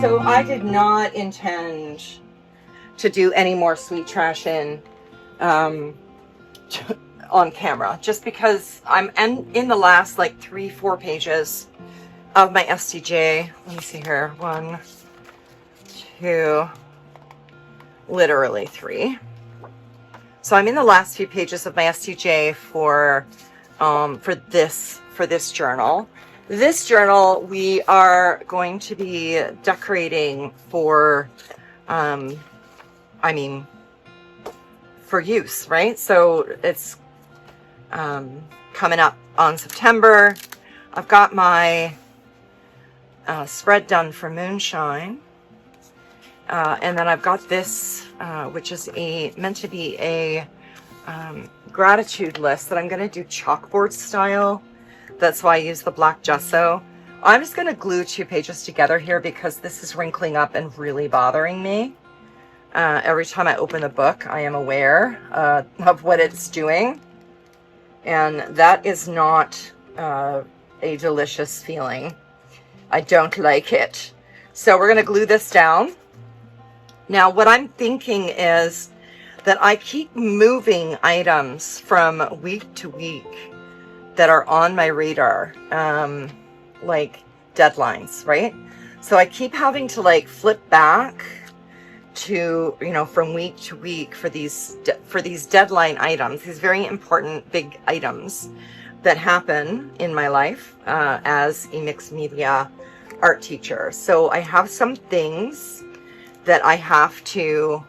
So I did not intend to do any more sweet trash on camera, just because I'm in the last like 3-4 pages of my STJ. Let me see here. 1, 2, literally 3. So I'm in the last few pages of my STJ for this journal. This journal we are going to be decorating for, for use, right? So it's coming up on September. I've got my spread done for moonshine. And then I've got this, which is meant to be a gratitude list that I'm going to do chalkboard style. That's why I use the black gesso. I'm just going to glue 2 pages together here because this is wrinkling up and really bothering me. Every time I open the book, I am aware of what it's doing. And that is not a delicious feeling. I don't like it. So we're going to glue this down. Now, what I'm thinking is that I keep moving items from week to week that are on my radar, like deadlines, right? So I keep having to like flip back to, from week to week for these deadline items, these very important big items that happen in my life as a mixed media art teacher. So I have some things that I have to,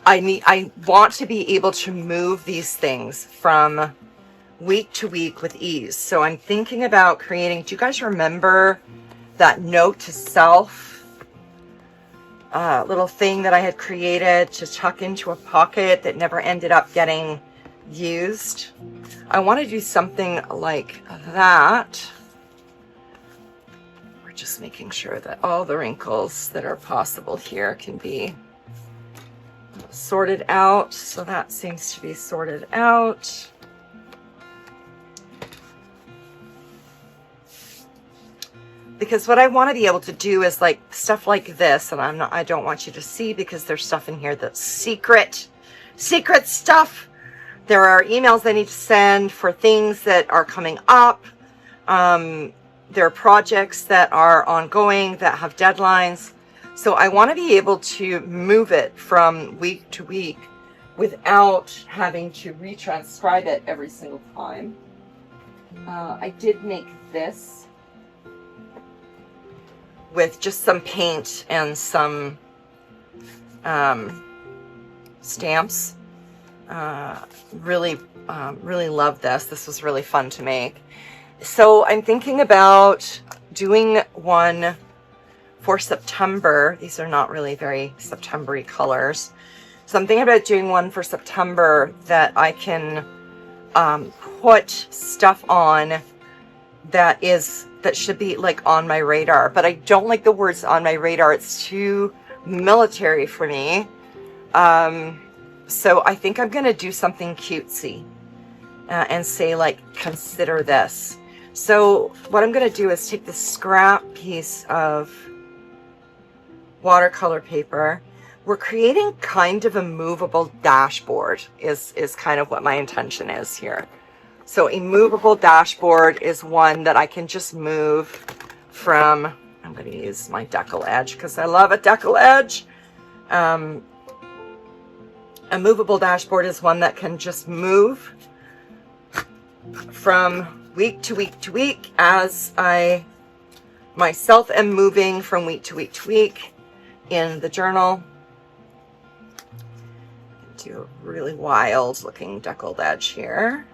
I want to be able to move these things from week to week with ease. So I'm thinking about creating, do you guys remember that note to self little thing that I had created to tuck into a pocket that never ended up getting used? I want to do something like that. We're just making sure that all the wrinkles that are possible here can be sorted out. So that seems to be sorted out. Because what I want to be able to do is like stuff like this, and I don't want you to see because there's stuff in here that's secret stuff. There are emails I need to send for things that are coming up. There are projects that are ongoing that have deadlines. So I want to be able to move it from week to week without having to retranscribe it every single time. I did make this with just some paint and some stamps. Really love this. This was really fun to make. So I'm thinking about doing one for September. These are not really very September-y colors. So I'm thinking about doing one for September that I can put stuff on that should be like on my radar. But I don't like the words on my radar. It's too military for me. So I think I'm going to do something cutesy and say like, consider this. So what I'm going to do is take this scrap piece of watercolor paper. We're creating kind of a movable dashboard is kind of what my intention is here. So a movable dashboard is one that I can just move from, I'm going to use my decal edge because I love a decal edge. A movable dashboard is one that can just move from week to week to week as I myself am moving from week to week to week in the journal. Do a really wild looking deckled edge here.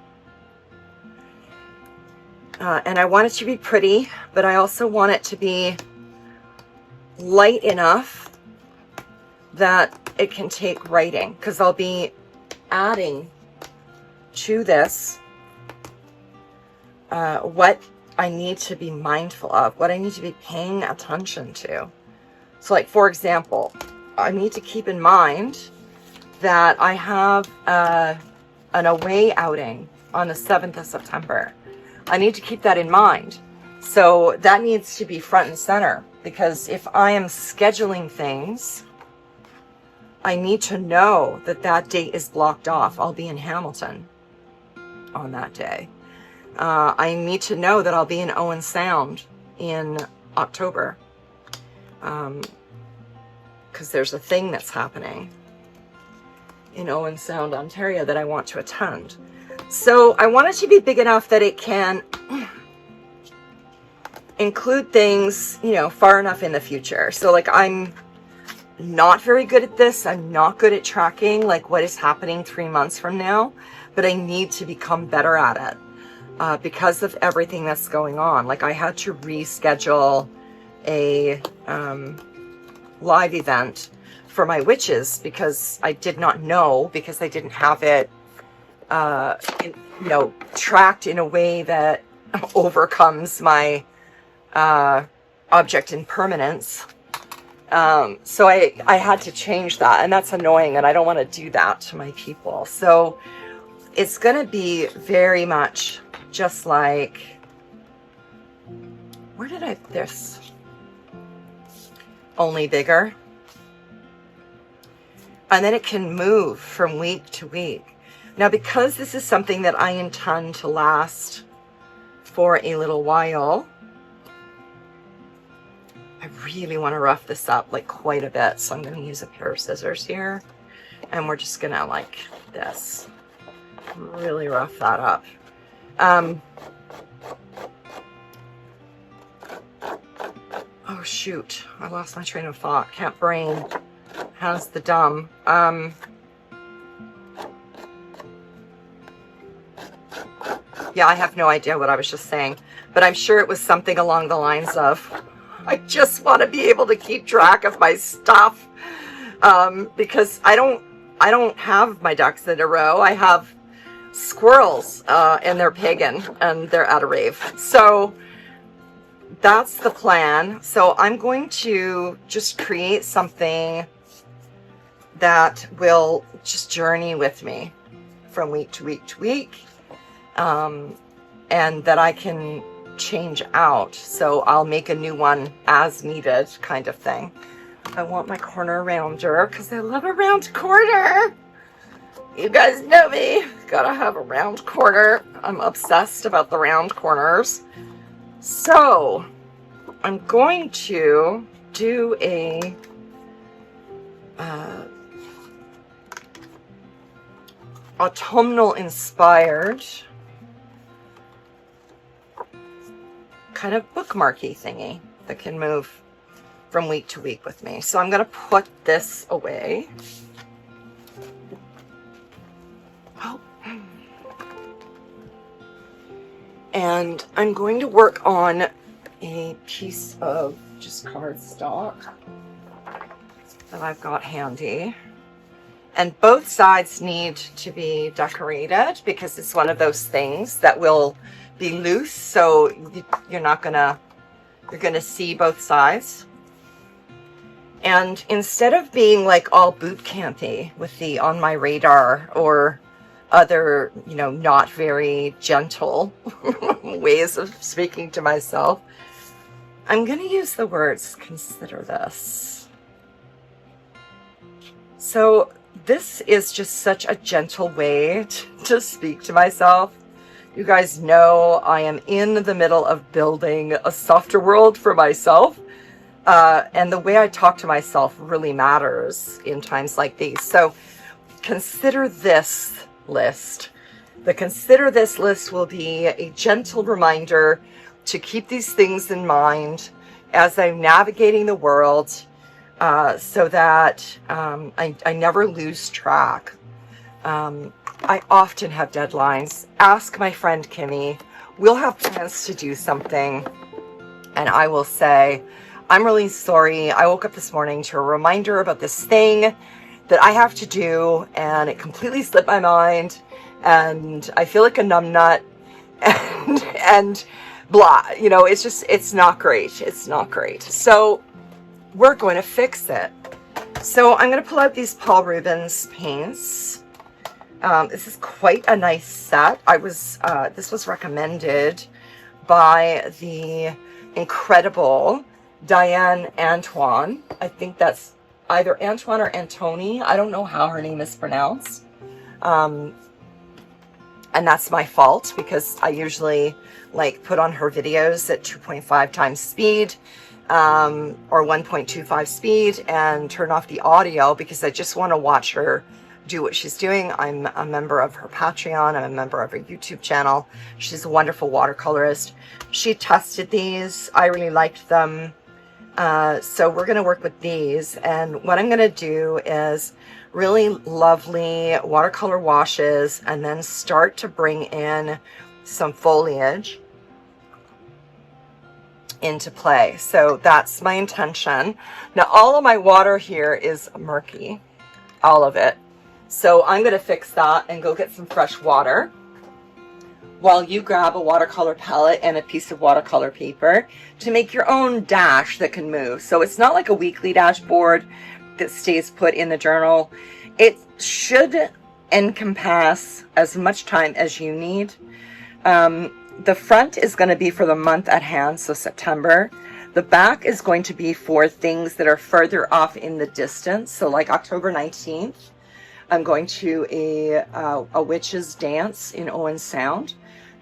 And I want it to be pretty, but I also want it to be light enough that it can take writing, because I'll be adding to this what I need to be mindful of, what I need to be paying attention to. So like, for example, I need to keep in mind that I have an away outing on the 7th of September. I need to keep that in mind. So that needs to be front and center, because if I am scheduling things, I need to know that that date is blocked off. I'll be in Hamilton on that day. I need to know that I'll be in Owen Sound in October, because there's a thing that's happening in Owen Sound, Ontario that I want to attend. So I want it to be big enough that it can include things, you know, far enough in the future. So like, I'm not very good at this. I'm not good at tracking like what is happening 3 months from now, but I need to become better at it because of everything that's going on. Like, I had to reschedule a live event for my witches because I did not know, because I didn't have it, you know, tracked in a way that overcomes my object impermanence. So I had to change that, and that's annoying, and I don't want to do that to my people. So it's going to be very much just like, where did I put this? Only bigger. And then it can move from week to week. Now, because this is something that I intend to last for a little while, I really want to rough this up like quite a bit. So I'm going to use a pair of scissors here, and we're just going to, like this, really rough that up. Oh shoot, I lost my train of thought. Can't brain has the dumb. Yeah, I have no idea what I was just saying, but I'm sure it was something along the lines of, I just want to be able to keep track of my stuff, because I don't have my ducks in a row. I have squirrels, and they're pagan, and they're at a rave. So that's the plan. So I'm going to just create something that will just journey with me from week to week to week, and that I can change out. So I'll make a new one as needed, kind of thing. I want my corner rounder because I love a round corner. You guys know me. Gotta have a round corner. I'm obsessed about the round corners. So I'm going to do a autumnal inspired kind of bookmarky thingy that can move from week to week with me. So I'm going to put this away. Oh. And I'm going to work on a piece of just cardstock that I've got handy. And both sides need to be decorated because it's one of those things that will be loose, so you're gonna see both sides. And instead of being like all boot campy with the on my radar or other, you know, not very gentle ways of speaking to myself, I'm gonna use the words, consider this. So this is just such a gentle way to speak to myself. You guys know I am in the middle of building a softer world for myself. And the way I talk to myself really matters in times like these. So consider this list. The consider this list will be a gentle reminder to keep these things in mind as I'm navigating the world, so that I never lose track. I often have deadlines. Ask my friend Kimmy. We'll have plans to do something, and I will say, I'm really sorry. I woke up this morning to a reminder about this thing that I have to do, and it completely slipped my mind, and I feel like a numbnut, and blah. You know, it's not great. It's not great. So we're going to fix it. So I'm going to pull out these Paul Rubens paints. This is quite a nice set. This was recommended by the incredible Diane Antoine. I think that's either Antoine or Antoni. I don't know how her name is pronounced. And that's my fault, because I usually like put on her videos at 2.5 times speed, or 1.25 speed, and turn off the audio because I just want to watch her do what she's doing. I'm a member of her Patreon. I'm a member of her YouTube channel. She's a wonderful watercolorist. She tested these. I really liked them. So we're going to work with these. And what I'm going to do is really lovely watercolor washes, and then start to bring in some foliage into play. So that's my intention. Now, all of my water here is murky, all of it. So I'm going to fix that and go get some fresh water while you grab a watercolor palette and a piece of watercolor paper to make your own dash that can move. So it's not like a weekly dashboard that stays put in the journal. It should encompass as much time as you need. The front is going to be for the month at hand, so September. The back is going to be for things that are further off in the distance. So like October 19th, I'm going to a witch's dance in Owen Sound.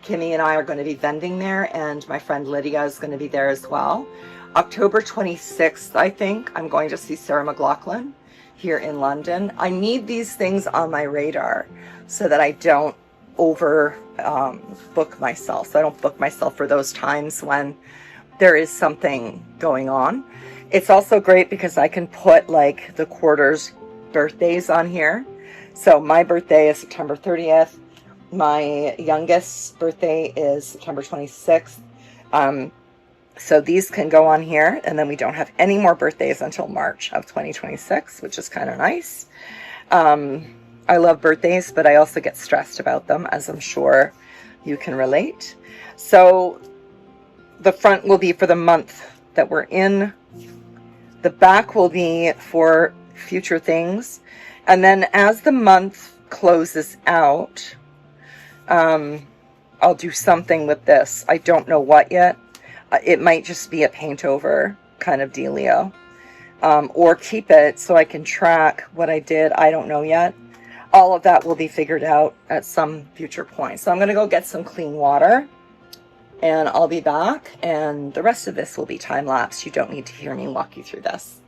Kimmy and I are going to be vending there, and my friend Lydia is going to be there as well. October 26th, I think, I'm going to see Sarah McLachlan here in London. I need these things on my radar so that I don't over book myself. So I don't book myself for those times when there is something going on. It's also great because I can put like the quarters birthdays on here. So my birthday is September 30th. My youngest birthday is September 26th. So these can go on here, and then we don't have any more birthdays until March of 2026, which is kind of nice. I love birthdays, but I also get stressed about them, as I'm sure you can relate. So the front will be for the month that we're in. The back will be for future things. And then as the month closes out, I'll do something with this. I don't know what yet. It might just be a paint over kind of dealio. Or keep it so I can track what I did. I don't know yet. All of that will be figured out at some future point. So I'm going to go get some clean water, and I'll be back. And the rest of this will be time lapse. You don't need to hear me walk you through this.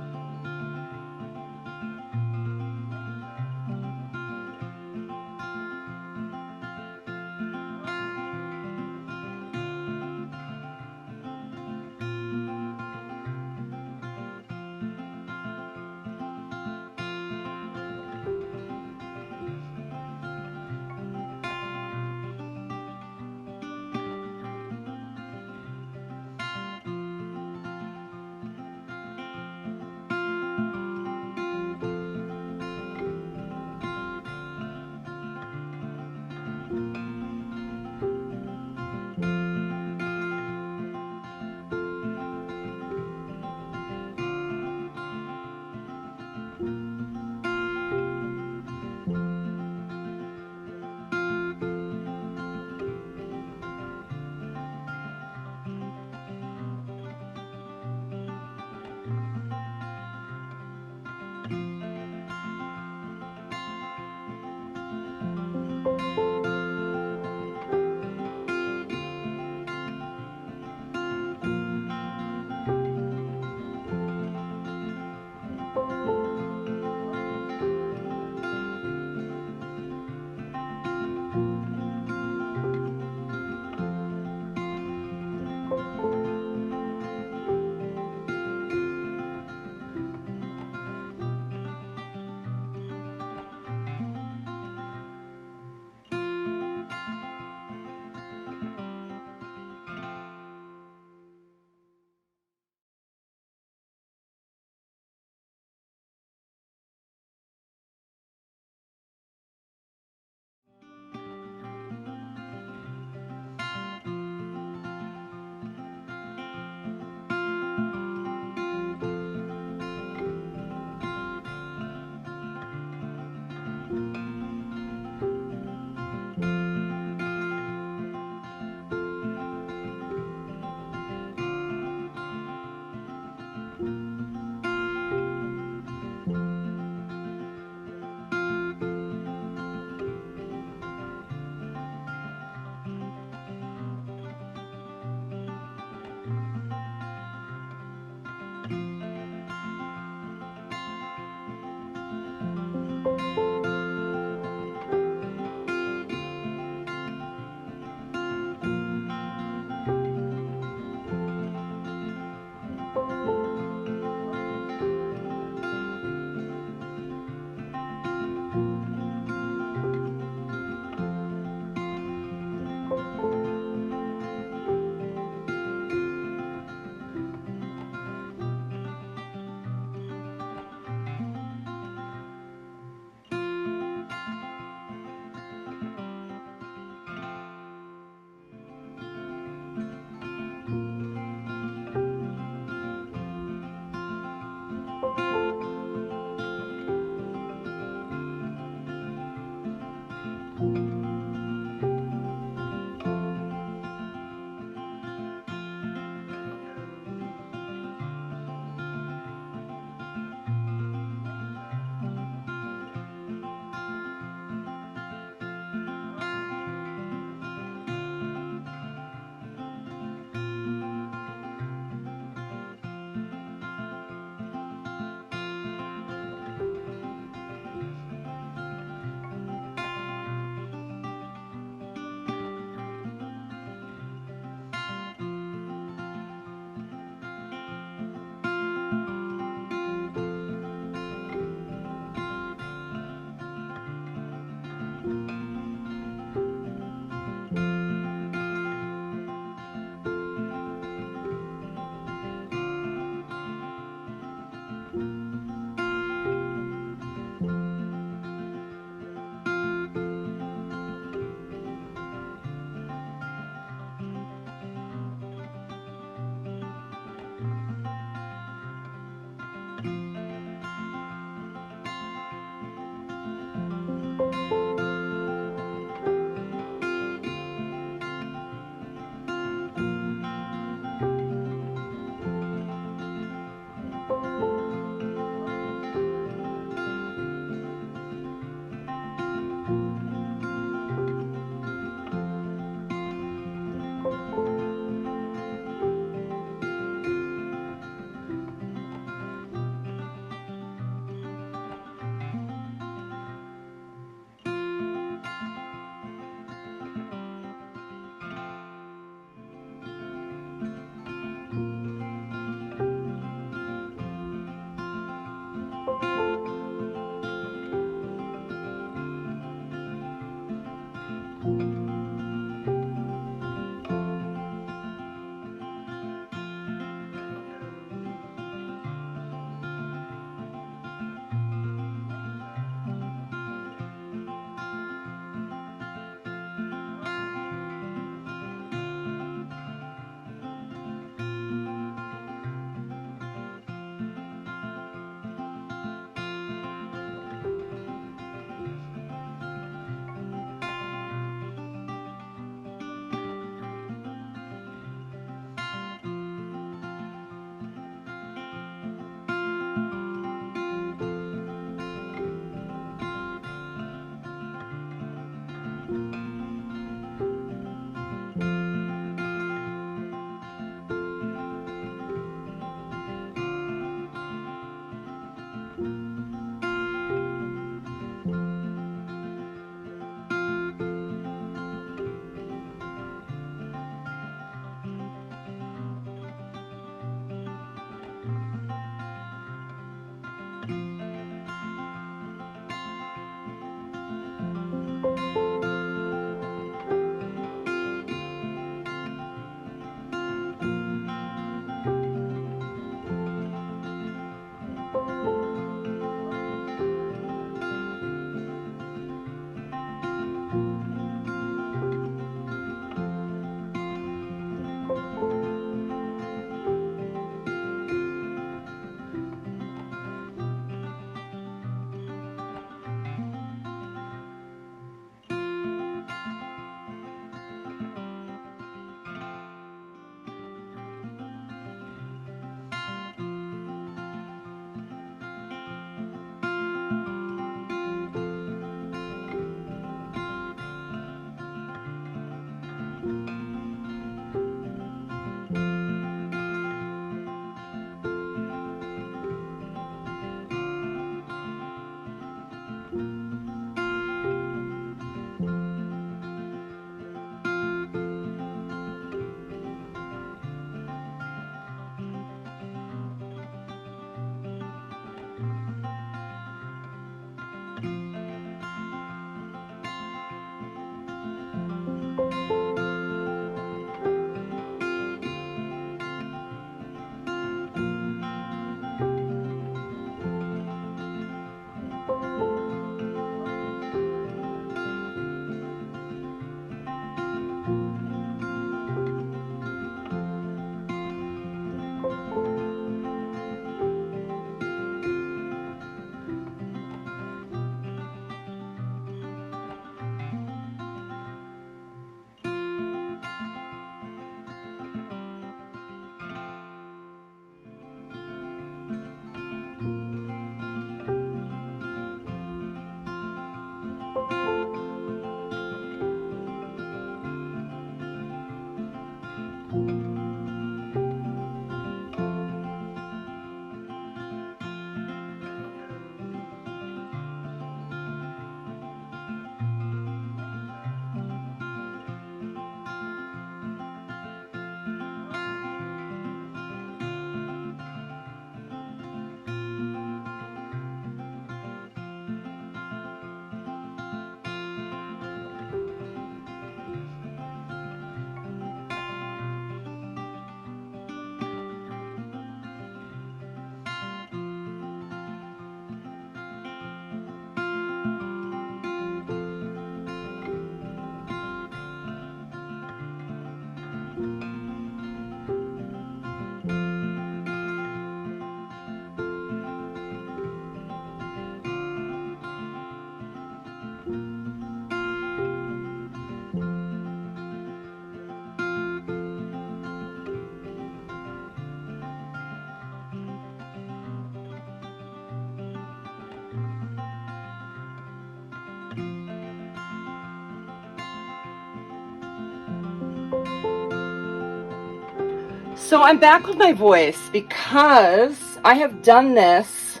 So I'm back with my voice because I have done this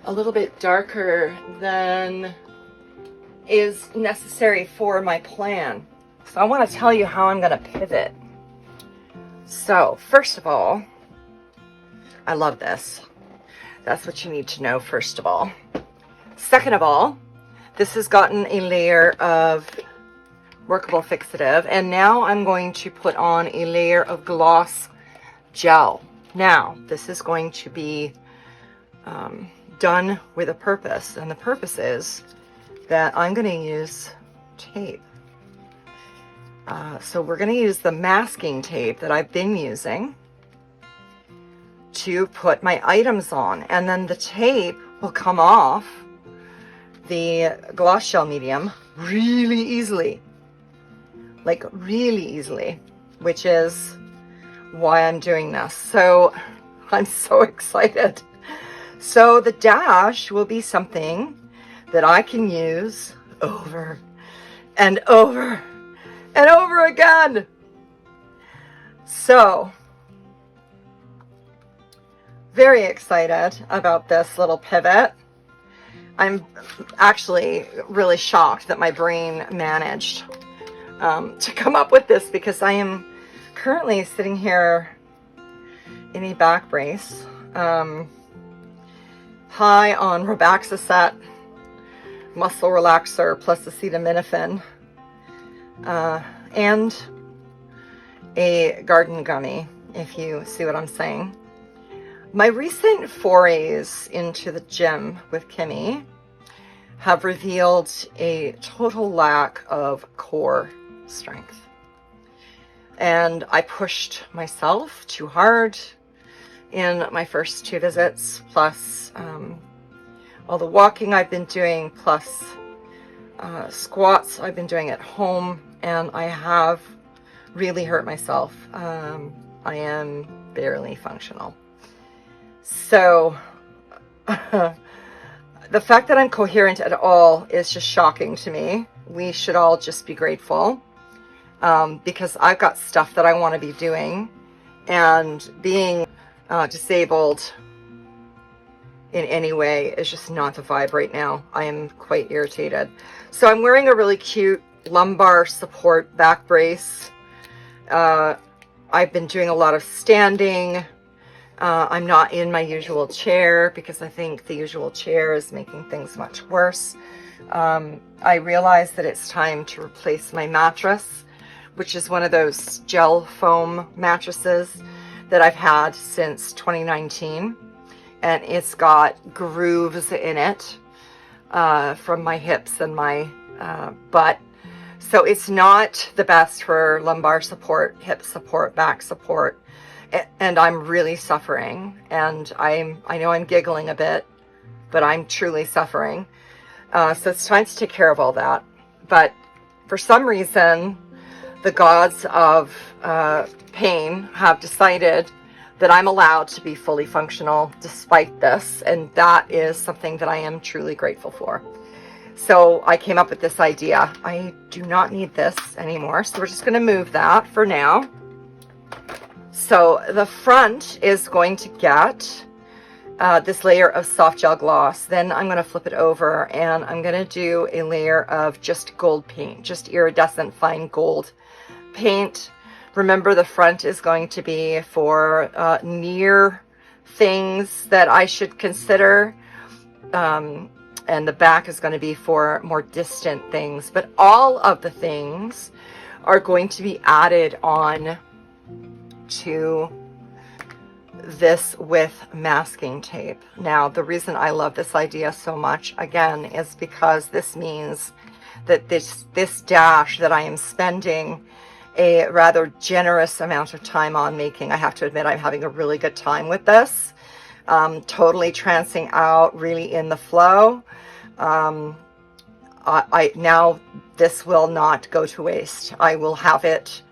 a little bit darker than is necessary for my plan. So I want to tell you how I'm going to pivot. So first of all, I love this. That's what you need to know first of all. Second of all, this has gotten a layer of workable fixative, and now I'm going to put on a layer of gloss gel. Now, this is going to be done with a purpose, and the purpose is that I'm going to use tape. So we're going to use the masking tape that I've been using to put my items on, and then the tape will come off the gloss gel medium really easily, like really easily, which is why I'm doing this. So I'm so excited. So the dash will be something that I can use over and over and over again. So very excited about this little pivot. I'm actually really shocked that my brain managed to come up with this, because I am currently sitting here in a back brace, high on Robaxacet, muscle relaxer plus acetaminophen, and a garden gummy, if you see what I'm saying. My recent forays into the gym with Kimmy have revealed a total lack of core strength. And I pushed myself too hard in my first 2 visits, plus all the walking I've been doing, plus squats I've been doing at home, and I have really hurt myself. I am barely functional. So the fact that I'm coherent at all is just shocking to me. We should all just be grateful, because I've got stuff that I want to be doing, and being disabled in any way is just not the vibe right now. I am quite irritated. So I'm wearing a really cute lumbar support back brace. I've been doing a lot of standing. I'm not in my usual chair because I think the usual chair is making things much worse. I realized that it's time to replace my mattress, which is one of those gel foam mattresses that I've had since 2019. And it's got grooves in it from my hips and my butt. So it's not the best for lumbar support, hip support, back support. And I'm really suffering, and I know I'm giggling a bit, but I'm truly suffering. So it's time to take care of all that. But for some reason, the gods of pain have decided that I'm allowed to be fully functional despite this, and that is something that I am truly grateful for. So I came up with this idea. I do not need this anymore, so we're just going to move that for now. So the front is going to get this layer of soft gel gloss. Then I'm going to flip it over, and I'm going to do a layer of just gold paint, just iridescent fine gold paint. Remember, the front is going to be for near things that I should consider, and the back is going to be for more distant things. But all of the things are going to be added on to this with masking tape. Now, the reason I love this idea so much, again, is because this means that this dash that I am spending a rather generous amount of time on making, I have to admit I'm having a really good time with this, totally trancing out, really in the flow. Now this will not go to waste. I will have it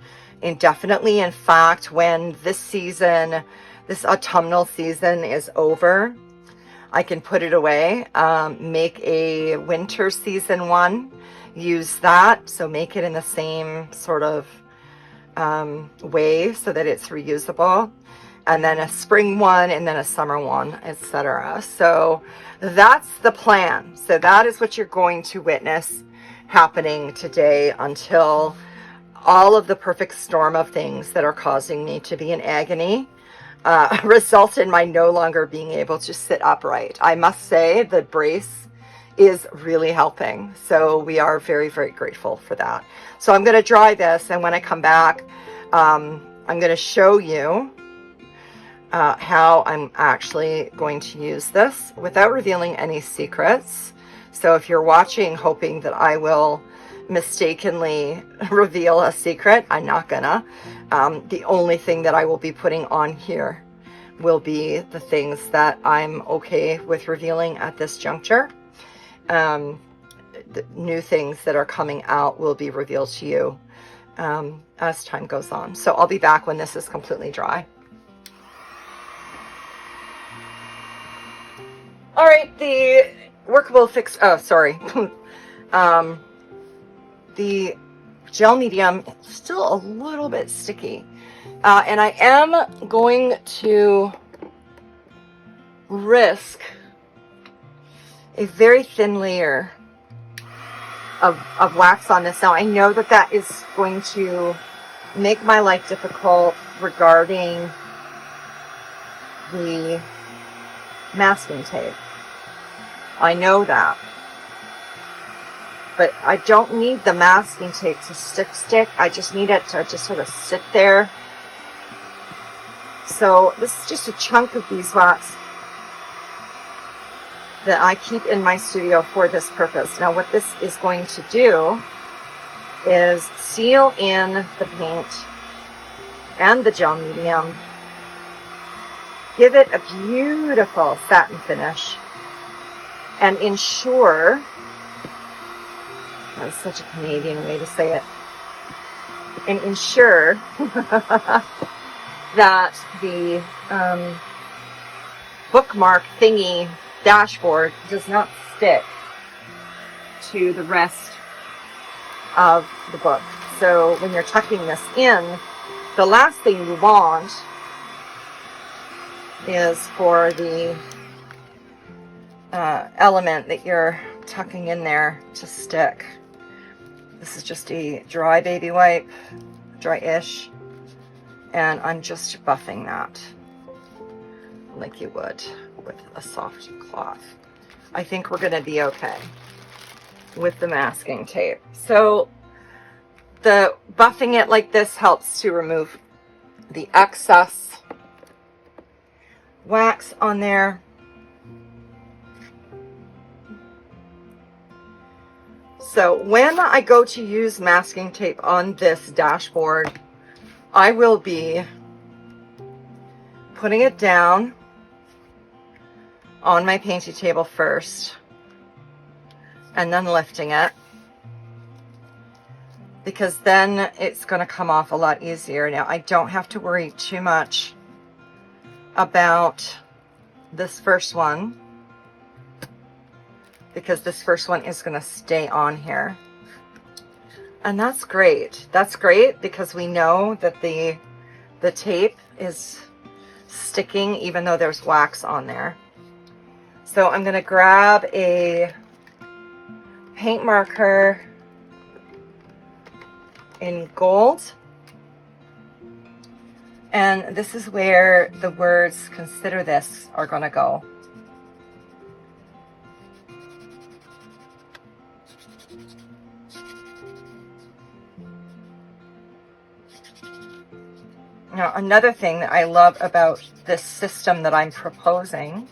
indefinitely. In fact, when this autumnal season is over, I can put it away, make a winter season one, use that. So make it in the same sort of way so that it's reusable, and then a spring one, and then a summer one, etc. So that's the plan. So that is what you're going to witness happening today until all of the perfect storm of things that are causing me to be in agony result in my no longer being able to sit upright. I must say the brace is really helping. So we are very, very grateful for that. So I'm going to dry this, and when I come back, I'm going to show you how I'm actually going to use this without revealing any secrets. So if you're watching hoping that I will mistakenly reveal a secret, I'm not gonna. The only thing that I will be putting on here will be the things that I'm okay with revealing at this juncture. The new things that are coming out will be revealed to you as time goes on. So I'll be back when this is completely dry. All right, the workable fix, oh, sorry. The gel medium is still a little bit sticky. And I am going to risk a very thin layer of wax on this. Now, I know that that is going to make my life difficult regarding the masking tape. I know that. But I don't need the masking tape to stick. I just need it to just sort of sit there. So this is just a chunk of beeswax that I keep in my studio for this purpose. Now what this is going to do is seal in the paint and the gel medium, give it a beautiful satin finish, and ensure, that's such a Canadian way to say it, and ensure that the bookmark thingy dashboard does not stick to the rest of the book. So when you're tucking this in, the last thing you want is for the element that you're tucking in there to stick. This is just a dry baby wipe, dry-ish, and I'm just buffing that like you would with a soft cloth. I think we're going to be okay with the masking tape. So the buffing it like this helps to remove the excess wax on there. So when I go to use masking tape on this dashboard, I will be putting it down on my painting table first and then lifting it, because then it's going to come off a lot easier. Now I don't have to worry too much about this first one, because this first one is going to stay on here. And that's great. That's great because we know that the tape is sticking even though there's wax on there. So I'm going to grab a paint marker in gold. And this is where the words "consider this" are going to go. Now, another thing that I love about this system that I'm proposing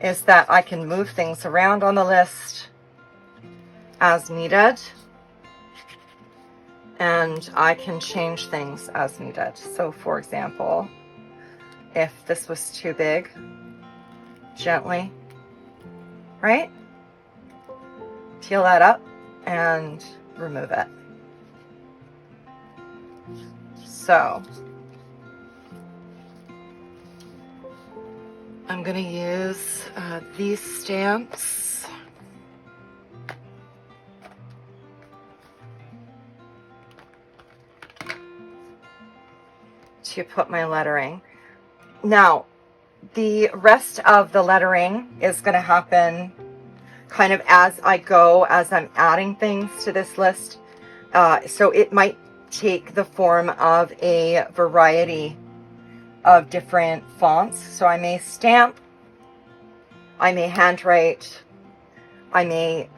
is that I can move things around on the list as needed, and I can change things as needed. So, for example, if this was too big, gently, right? Peel that up and remove it. So I'm going to use these stamps. To put my lettering. Now, the rest of the lettering is going to happen kind of as I go, as I'm adding things to this list. So it might take the form of a variety of different fonts. So I may stamp, I may handwrite, I may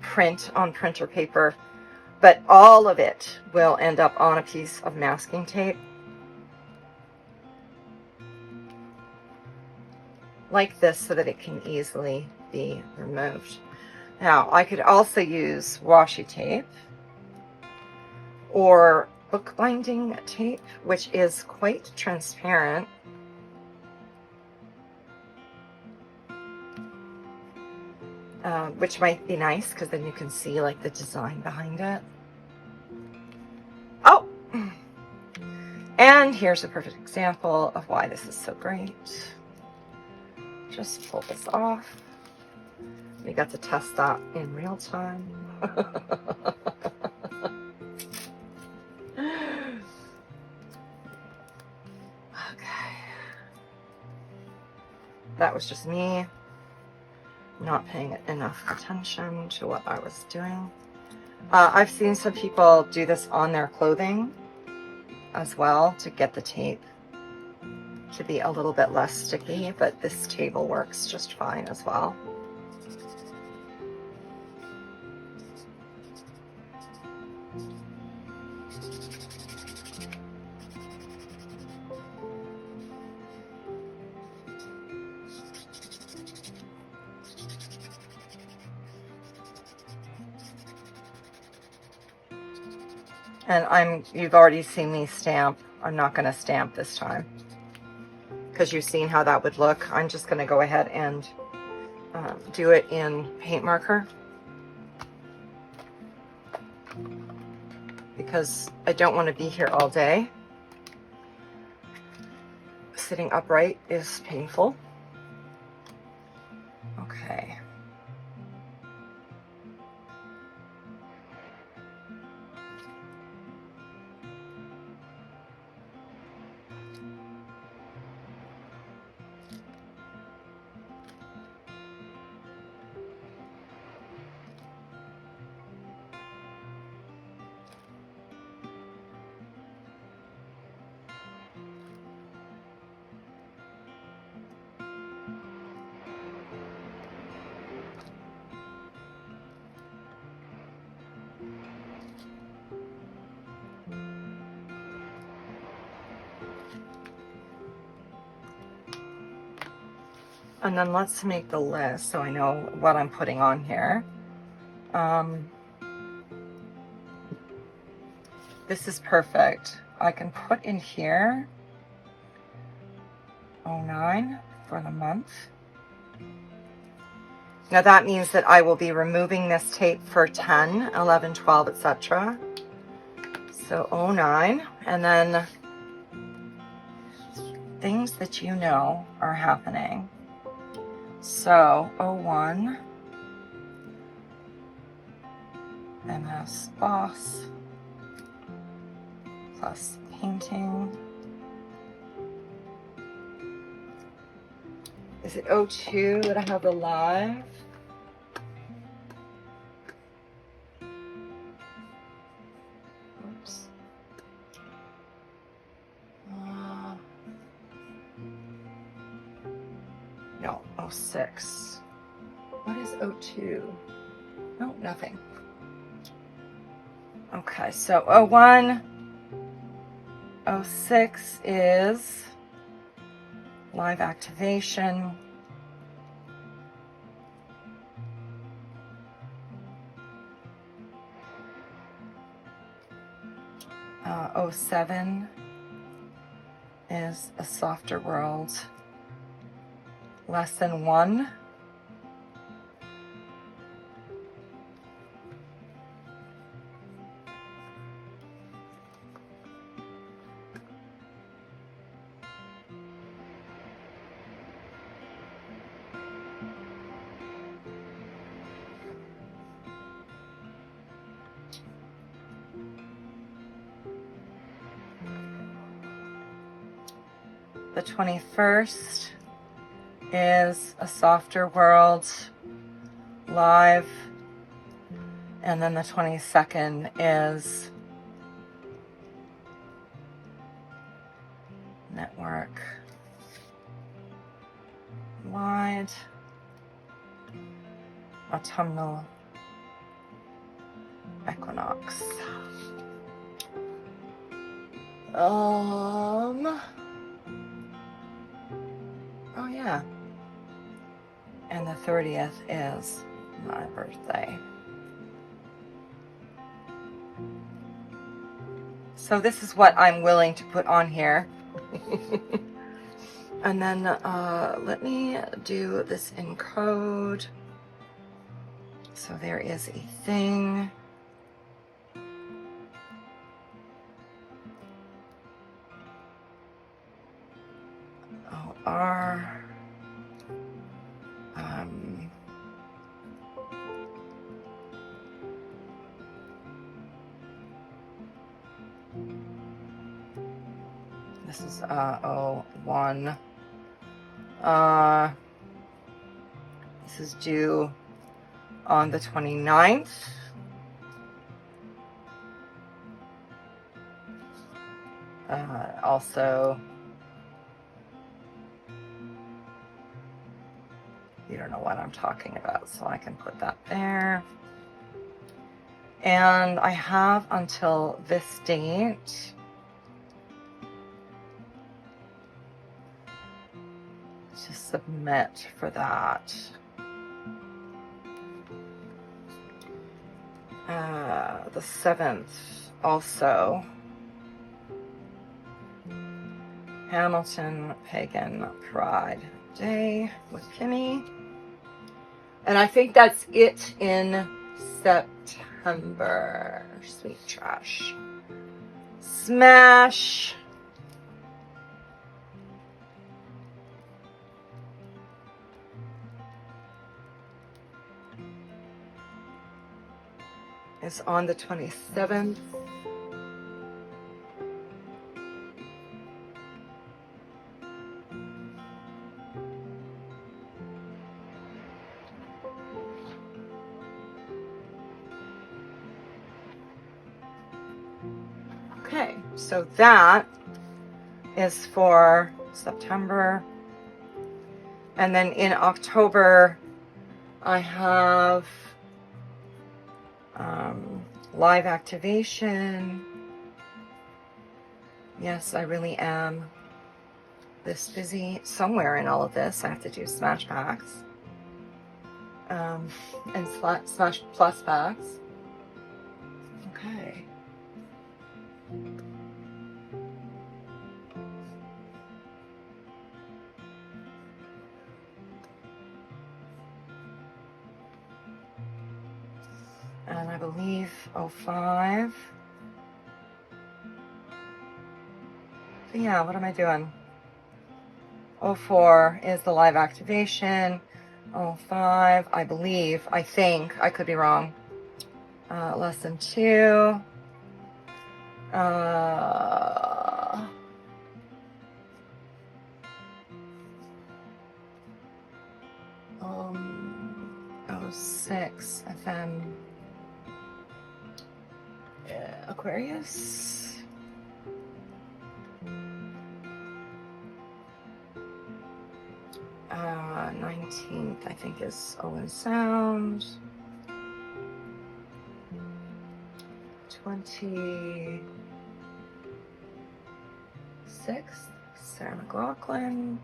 print on printer paper, but all of it will end up on a piece of masking tape. Like this, so that it can easily be removed. Now, I could also use washi tape or bookbinding tape, which is quite transparent. Which might be nice because then you can see like the design behind it. Oh! And here's a perfect example of why this is so great. Just pull this off. We got to test that in real time. Okay. That was just me not paying enough attention to what I was doing. I've seen some people do this on their clothing as well to get the tape to be a little bit less sticky, but this table works just fine as well. And you've already seen me stamp. I'm not going to stamp this time because you've seen how that would look. I'm just going to go ahead and do it in paint marker because I don't want to be here all day. Sitting upright is painful. Okay. And then let's make the list so I know what I'm putting on here. This is perfect. I can put in here 09 for the month. Now that means that I will be removing this tape for 10, 11, 12, etc. So 09, and then things that you know are happening. So 01, MS Boss, plus painting. Is it 02 that I have the live? Oops. No, 06. What is 02? No, nothing. Okay, so 01, 06 is live activation. Uh, 07 is a softer world. Lesson 1. The 21st is A Softer World live. And then the 22nd is Network Wide Autumnal Equinox. Oh yeah. And the 30th is my birthday. So this is what I'm willing to put on here. And then let me do this in code. So there is a thing. OR. This is 01. This is due on the 29th. Also, you don't know what I'm talking about, so I can put that there. And I have until this date to submit for that. The 7th also. Hamilton Pagan Pride Day with Kimmy. And I think that's it in September. Sweet Trash. Smash. Is on the 27th. Okay, so that is for September. And then in October, I have live activation. Yes, I really am this busy. Somewhere in all of this, I have to do smash packs and smash plus packs. Okay. And I believe 05. So yeah, what am I doing? 04 is the live activation. 05, I believe, I think, I could be wrong. Lesson 2. 06 FM. Aquarius. Uh, 19th, I think, is Owen Sound. 26th, Sarah McLaughlin.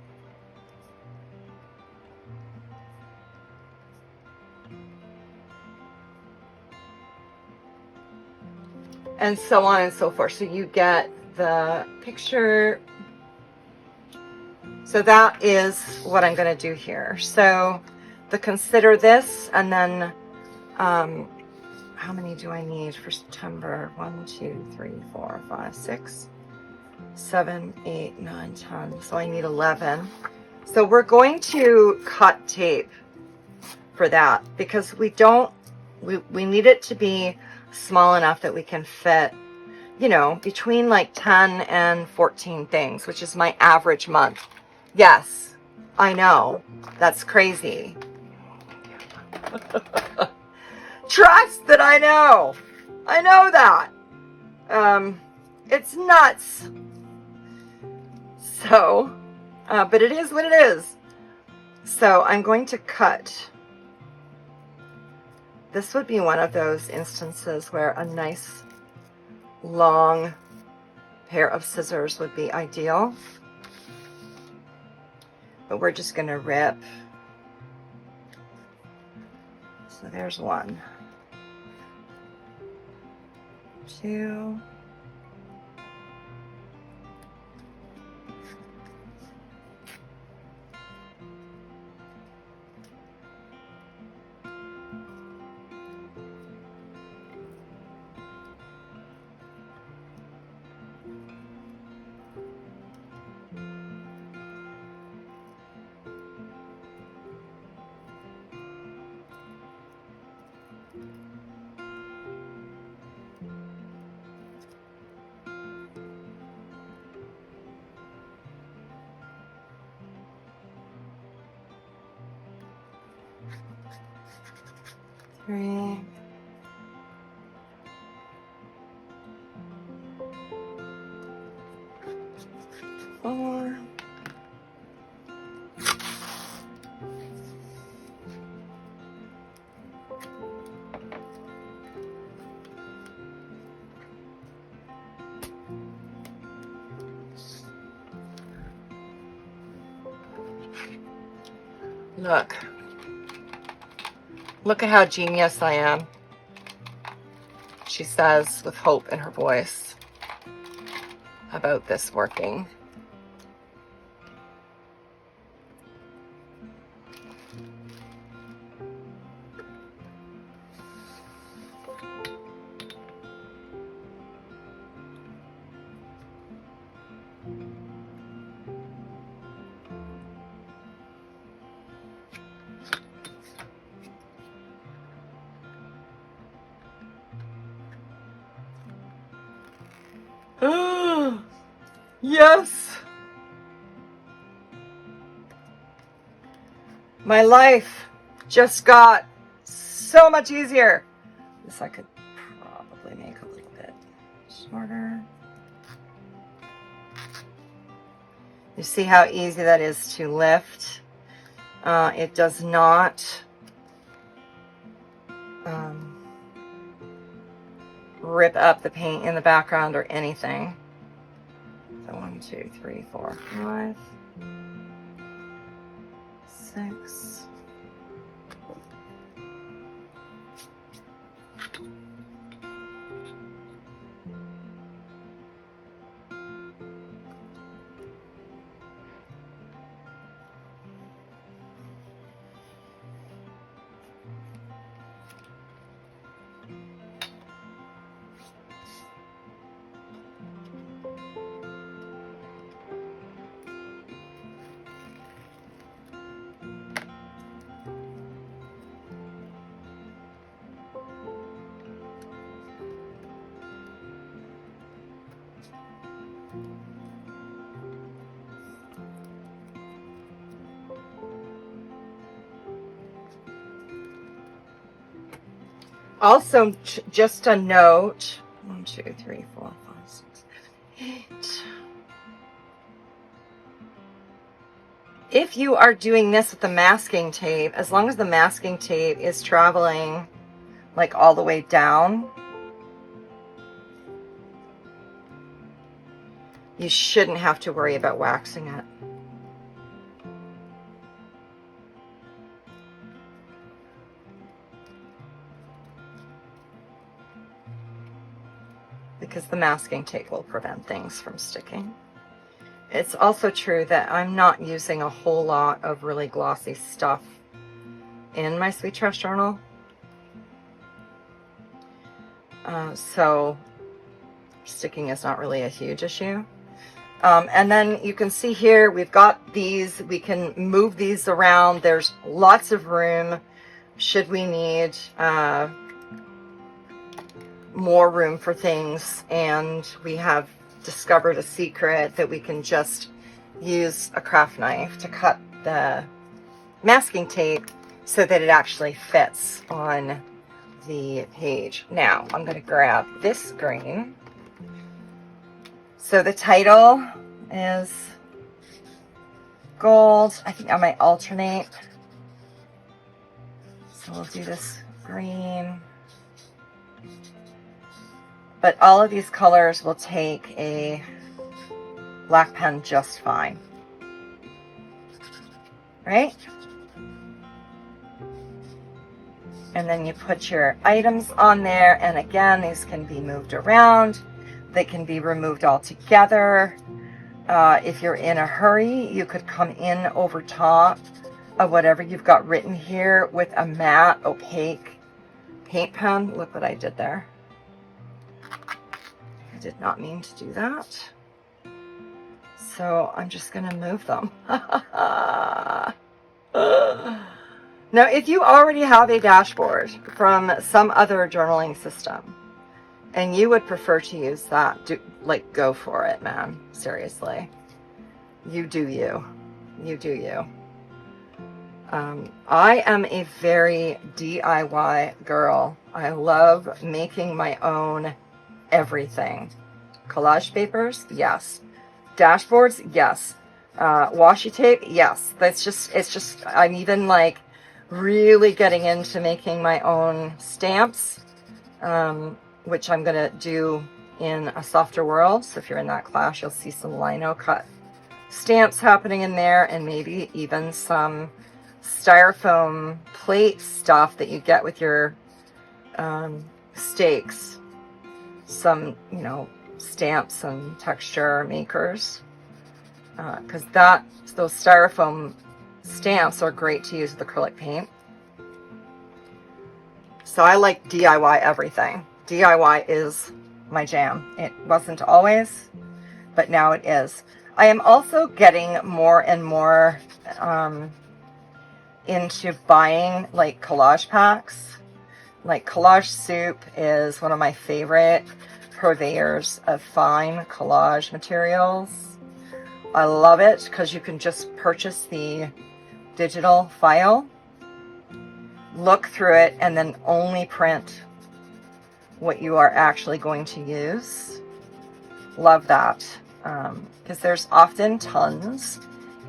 And so on and so forth. So you get the picture. So that is what I'm going to do here. So the consider this, and then how many do I need for September? 1, 2, 3, 4, 5, 6, 7, 8, 9, 10. So I need 11. So we're going to cut tape for that because we need it to be small enough that we can fit you know, between like 10 and 14 things, which is my average month. Yes, I know. That's crazy. Trust that I know. I know that. It's nuts. So, but it is what it is. So I'm going to cut. This would be one of those instances where a nice long pair of scissors would be ideal. But we're just going to rip. So there's 1, 2, three, 4. Look at how genius I am, she says with hope in her voice about this working. Yes. My life just got so much easier. This I could probably make a little bit shorter. You see how easy that is to lift. It does not rip up the paint in the background or anything. So 1, 2, 3, 4, 5, 6. Also, just a note, 1, 2, 3, 4, 5, 6, 8. If you are doing this with the masking tape, as long as the masking tape is traveling like all the way down, you shouldn't have to worry about waxing it. Because the masking tape will prevent things from sticking. It's also true that I'm not using a whole lot of really glossy stuff in my Sweet Trash journal. So sticking is not really a huge issue. And then you can see here, we've got these, we can move these around. There's lots of room should we need more room for things, and we have discovered a secret that we can just use a craft knife to cut the masking tape so that it actually fits on the page. Now I'm going to grab this green. So the title is gold. I think I might alternate. So we'll do this green. But all of these colors will take a black pen just fine. Right? And then you put your items on there, and again, these can be moved around. They can be removed altogether. If you're in a hurry, you could come in over top of whatever you've got written here with a matte, opaque paint pen. Look what I did there. I did not mean to do that. So I'm just going to move them. Now, if you already have a dashboard from some other journaling system and you would prefer to use that, go for it, man. Seriously. You do you. You do you. I am a very DIY girl. I love making my own everything. Collage papers? Yes. Dashboards? Yes. Washi tape? Yes. It's just, I'm even like really getting into making my own stamps, which I'm going to do in a softer world. So if you're in that class, you'll see some lino cut stamps happening in there, and maybe even some styrofoam plate stuff that you get with your steaks. Some, stamps and texture makers. Because those styrofoam stamps are great to use with acrylic paint. So I like DIY everything. DIY is my jam. It wasn't always, but now it is. I am also getting more and more into buying like collage packs. Like Collage Soup is one of my favorite purveyors of fine collage materials. I love it because you can just purchase the digital file, look through it, and then only print what you are actually going to use. Love that. Because there's often tons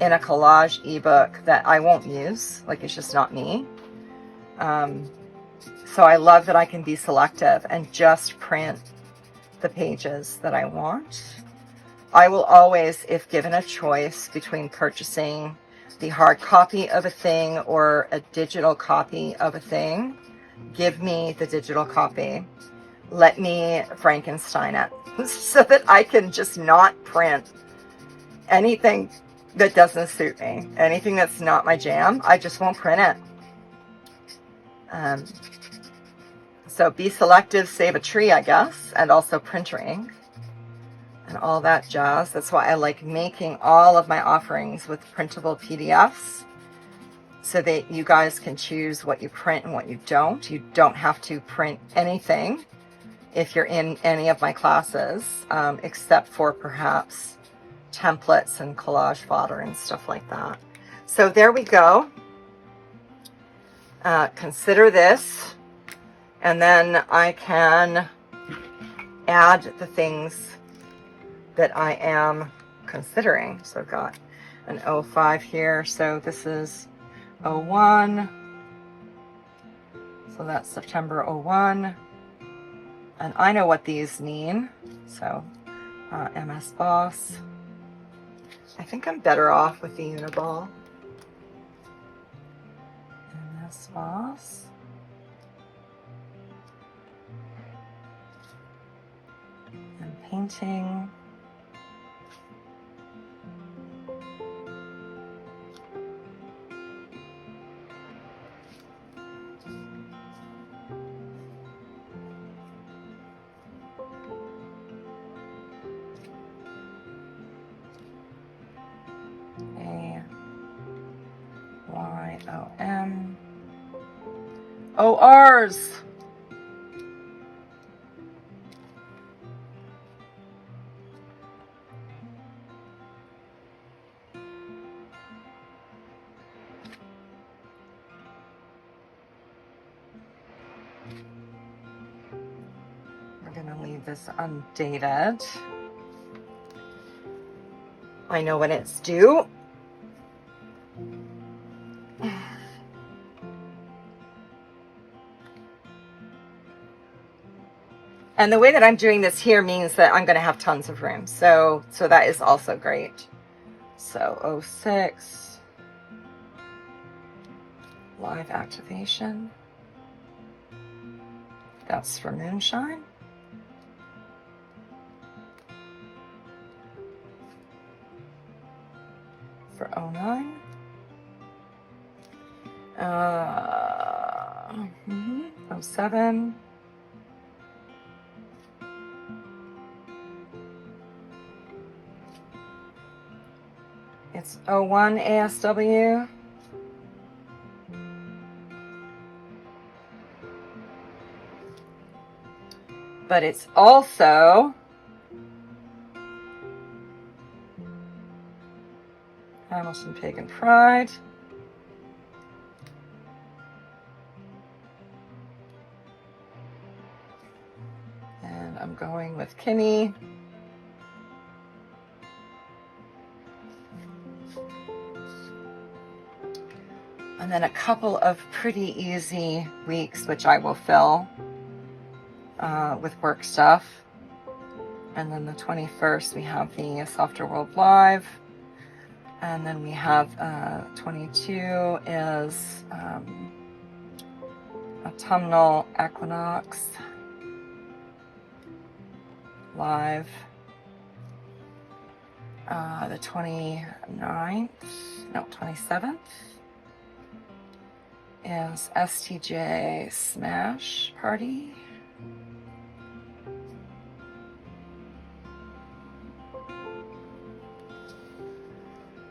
in a collage ebook that I won't use. Like, it's just not me. So I love that I can be selective and just print the pages that I want. I will always, if given a choice between purchasing the hard copy of a thing or a digital copy of a thing, give me the digital copy. Let me Frankenstein it so that I can just not print anything that doesn't suit me. Anything that's not my jam, I just won't print it. So be selective, save a tree, I guess, and also printer ink and all that jazz. That's why I like making all of my offerings with printable PDFs so that you guys can choose what you print and what you don't. You don't have to print anything if you're in any of my classes, except for perhaps templates and collage fodder and stuff like that. So there we go. Consider this. And then I can add the things that I am considering. So I've got an 05 here. So this is 01. So that's September 01. And I know what these mean. So MS Boss. I think I'm better off with the Uniball. MS Boss. Painting. AYOM. ORs. leave this undated. I know when it's due. And the way that I'm doing this here means that I'm going to have tons of room. So that is also great. So 06, live activation. That's for moonshine. For 09. 07. It's 01 ASW. But it's also Hamilton Pagan Pride. And I'm going with Kimmy. And then a couple of pretty easy weeks, which I will fill with work stuff. And then the 21st, we have the Softer World Live. And then we have 22 is autumnal equinox live. The 29th, no, 27th is STJ Smash Party.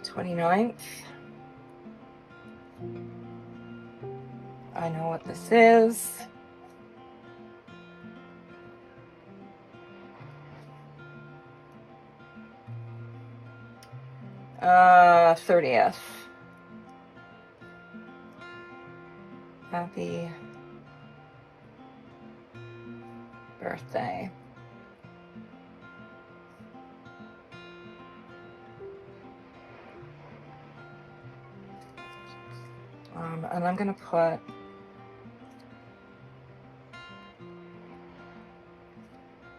Twenty-ninth. I know what this is. Uh, 30th. Happy birthday. And I'm going to put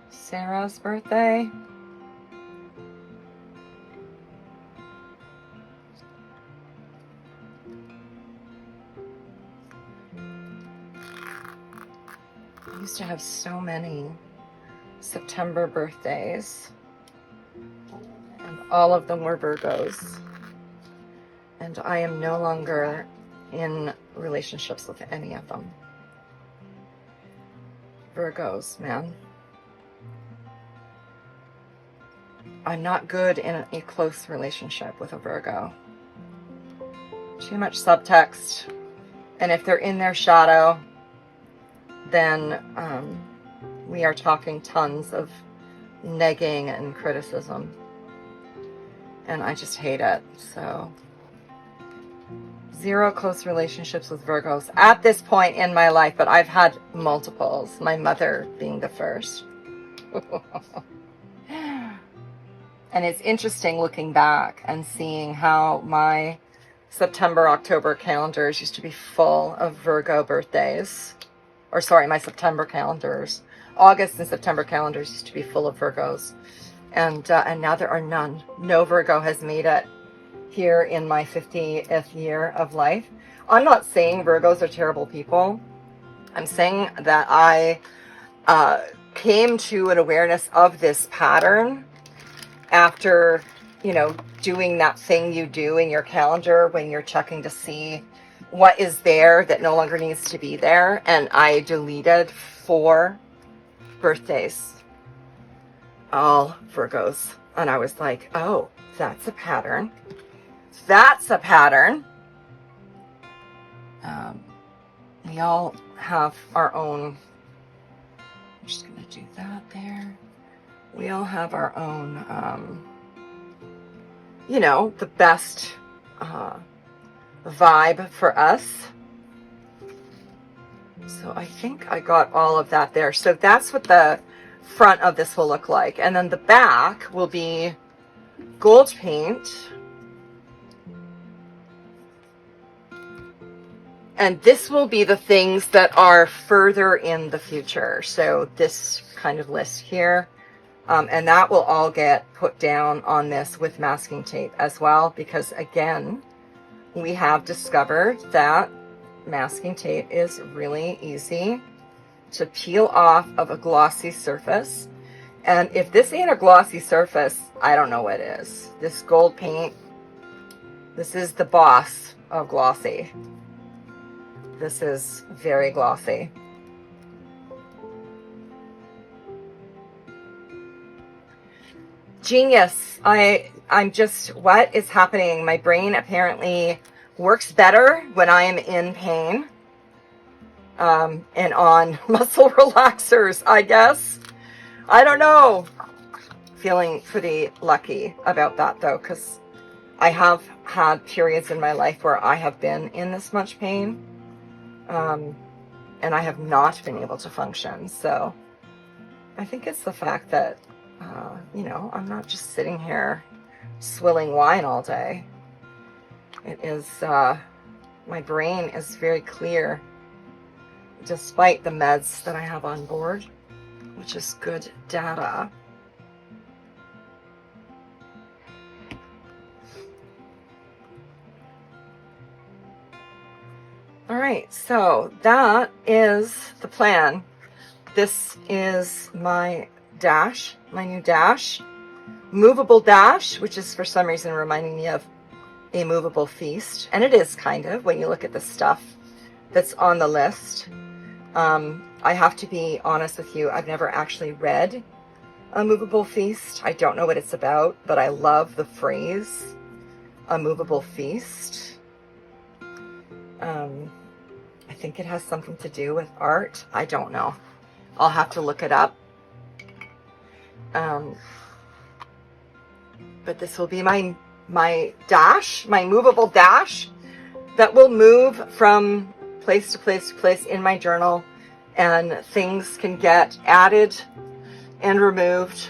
Sarah's birthday. I used to have so many September birthdays, and all of them were Virgos. And I am no longer in relationships with any of them. Virgos, man. I'm not good in a close relationship with a Virgo. Too much subtext. And if they're in their shadow, then we are talking tons of negging and criticism. And I just hate it. So 0 close relationships with Virgos at this point in my life, but I've had multiples, my mother being the first. And it's interesting looking back and seeing how my September, October calendars used to be full of Virgo birthdays. Or sorry, my September calendars. August and September calendars used to be full of Virgos. And now there are none. No Virgo has made it here in my 50th year of life. I'm not saying Virgos are terrible people. I'm saying that I came to an awareness of this pattern after, you know, doing that thing you do in your calendar when you're checking to see what is there that no longer needs to be there. And I deleted 4 birthdays, all Virgos. And I was like, oh, that's a pattern. That's a pattern. We all have our own, I'm just going to do that there. We all have our own, you know, the best vibe for us. So I think I got all of that there. So that's what the front of this will look like. And then the back will be gold paint. And this will be the things that are further in the future. So this kind of list here, and that will all get put down on this with masking tape as well, because again, we have discovered that masking tape is really easy to peel off of a glossy surface. And if this ain't a glossy surface, I don't know what is. This gold paint, this is the boss of glossy. This is very glossy. Genius. I'm just, what is happening? My brain apparently works better when I am in pain, and on muscle relaxers, I guess. I don't know. Feeling pretty lucky about that though, because I have had periods in my life where I have been in this much pain. And I have not been able to function. So I think it's the fact that, you know, I'm not just sitting here swilling wine all day. It is, my brain is very clear, despite the meds that I have on board, which is good data. All right, so that is the plan. This is my dash, my new dash, movable dash, which is for some reason reminding me of a movable feast. And it is kind of, when you look at the stuff that's on the list. I have to be honest with you, I've never actually read a movable feast. I don't know what it's about, but I love the phrase, a movable feast. I think it has something to do with art. I don't know. I'll have to look it up. But this will be my dash, my movable dash that will move from place to place to place in my journal, and things can get added and removed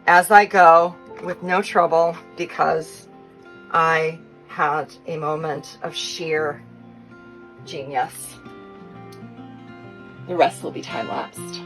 as I go with no trouble, because I had a moment of sheer genius. The rest will be time-lapsed.